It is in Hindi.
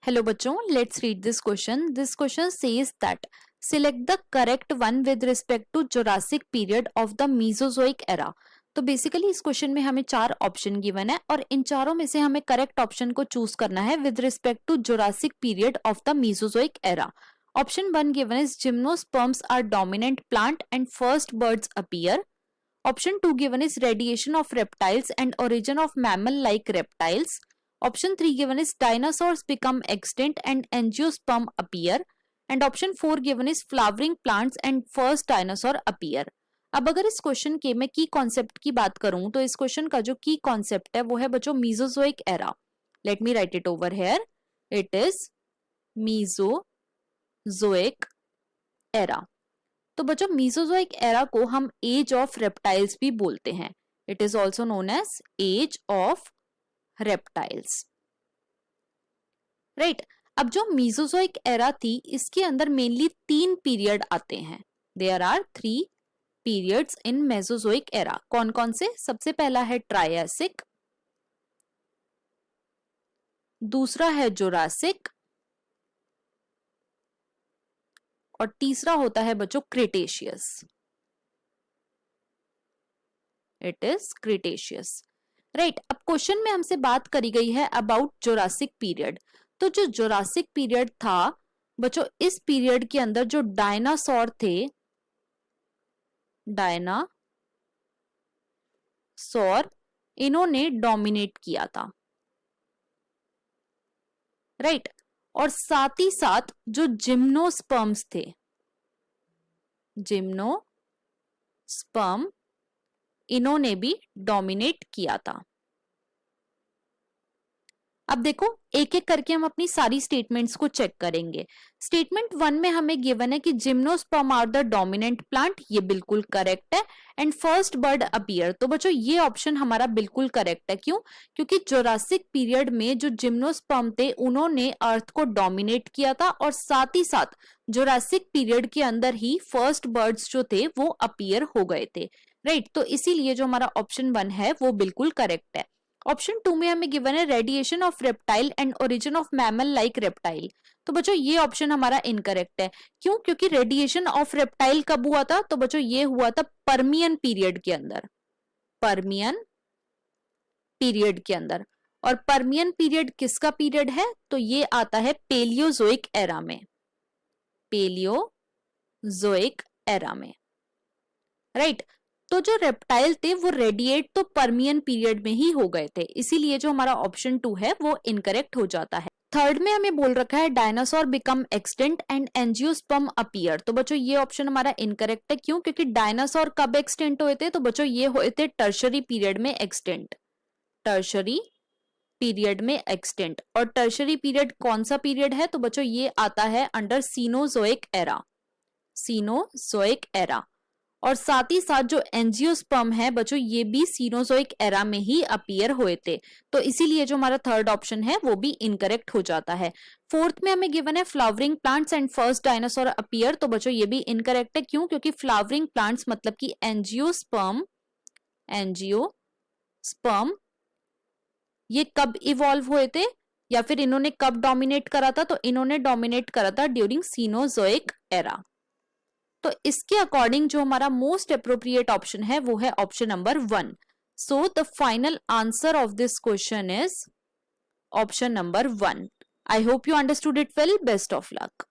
Hello बच्चों, let's read this question. This question says that select the correct one with respect to Jurassic period of the Mesozoic era. तो बेसिकली इस क्वेश्चन में हमें 4 ऑप्शन गिवन है और इन चारों में से हमें करेक्ट ऑप्शन को चूज करना है with respect to Jurassic period of the Mesozoic era. Option 1 given is gymnosperms are dominant plant and first birds appear. Option 2 given is radiation of reptiles and origin of mammal-like reptiles. Option 3 given is dinosaurs become extinct and angiosperm appear. And option 4 given is flowering plants and first dinosaur appear. अब अगर इस क्वेश्चन के मैं की कॉन्सेप्ट की बात करूं तो इस क्वेश्चन का जो की कॉन्सेप्ट है वो है बच्चों Mesozoic era. Let me right it over here. It is Mesozoic era. तो बच्चों मीसोजोइक एरा को हम एज ऑफ रेप्टाइल्स भी बोलते हैं. It is also known as age of reptiles. Right. अब जो मीसोजोइक एरा थी इसके अंदर मेनली 3 पीरियड आते हैं. There are 3 periods in Mesozoic era. कौन कौन से? सबसे पहला है ट्रायसिक, दूसरा है जुरासिक और तीसरा होता है बच्चों Cretaceous. It is Cretaceous. Right. अब क्वेश्चन में हमसे बात करी गई है अबाउट जुरासिक पीरियड. तो जो जुरासिक पीरियड था बच्चों, इस पीरियड के अंदर जो डायनासोर थे, डायनासोर इन्होंने डोमिनेट किया था. राइट. और साथ ही साथ जो जिम्नोस्पर्म्स थे, जिम्नोस्पर्म इन्होंने भी डोमिनेट किया था. अब देखो एक एक करके हम अपनी सारी स्टेटमेंट्स को चेक करेंगे. स्टेटमेंट 1 में हमें गिवन है कि gymnosperm are the dominant plant. ये बिल्कुल करेक्ट है. And first bird appear. तो बच्चों ये ऑप्शन हमारा बिल्कुल करेक्ट है. क्यों? क्योंकि जुरासिक पीरियड में जो जिम्नोस्पर्म थे उन्होंने अर्थ को डोमिनेट किया था और साथ ही साथ जुरासिक पीरियड के अंदर ही फर्स्ट बर्ड्स जो थे वो अपीयर हो गए थे. राइट. तो इसीलिए जो हमारा ऑप्शन 1 है वो बिल्कुल करेक्ट है. ऑप्शन 2 में हमें गिवन है radiation of reptile and origin of mammal like reptile. तो बच्चों ये ऑप्शन हमारा इनकरेक्ट है. क्यों? क्योंकि रेडिएशन ऑफ रेप्टाइल कब हुआ था? तो बच्चों ये हुआ था पर्मियन पीरियड के अंदर. पर्मियन पीरियड के अंदर. और पर्मियन पीरियड किसका पीरियड है? तो ये आता है पेलियोजोइक एरा में. पेलियोजोइक एरा में. राइट. तो जो रेप्टाइल थे वो रेडिएट तो पर्मियन पीरियड में ही हो गए थे. इसीलिए जो हमारा ऑप्शन 2 है वो इनकरेक्ट हो जाता है. थर्ड में हमें बोल रखा है dinosaur become extinct and angiosperm appear. तो बच्चों ये ऑप्शन हमारा इनकरेक्ट है. क्यों? क्योंकि डायनासोर कब एक्सटिंक्ट हुए थे? तो बच्चों ये हुए थे टर्शरी पीरियड में एक्सटिंक्ट. टर्शरी पीरियड में एक्सटिंक्ट. और टर्शरी पीरियड कौन सा पीरियड है? तो बच्चों ये आता है under Cenozoic era. Cenozoic era. और साथ ही साथ जो एंजियोस्पर्म है बच्चों ये भी सीनोजोइक एरा में ही अपीयर हुए थे. तो इसीलिए जो हमारा थर्ड ऑप्शन है वो भी इनकरेक्ट हो जाता है. फोर्थ में हमें गिवन है flowering plants and first dinosaur appear. तो बच्चों ये भी इनकरेक्ट है. क्यों? क्योंकि फ्लावरिंग प्लांट्स मतलब कि एंजियोस्पर्म ये कब इवॉल्व हुए थे या फिर इन्होंने कब डोमिनेट करा था? तो इन्होंने डोमिनेट करा था ड्यूरिंग सीनोजोइक एरा. तो इसके अकॉर्डिंग जो हमारा मोस्ट अप्रोप्रिएट ऑप्शन है वो है option number 1. So the final answer of this question is option number 1. I hope you understood it well. Best of luck.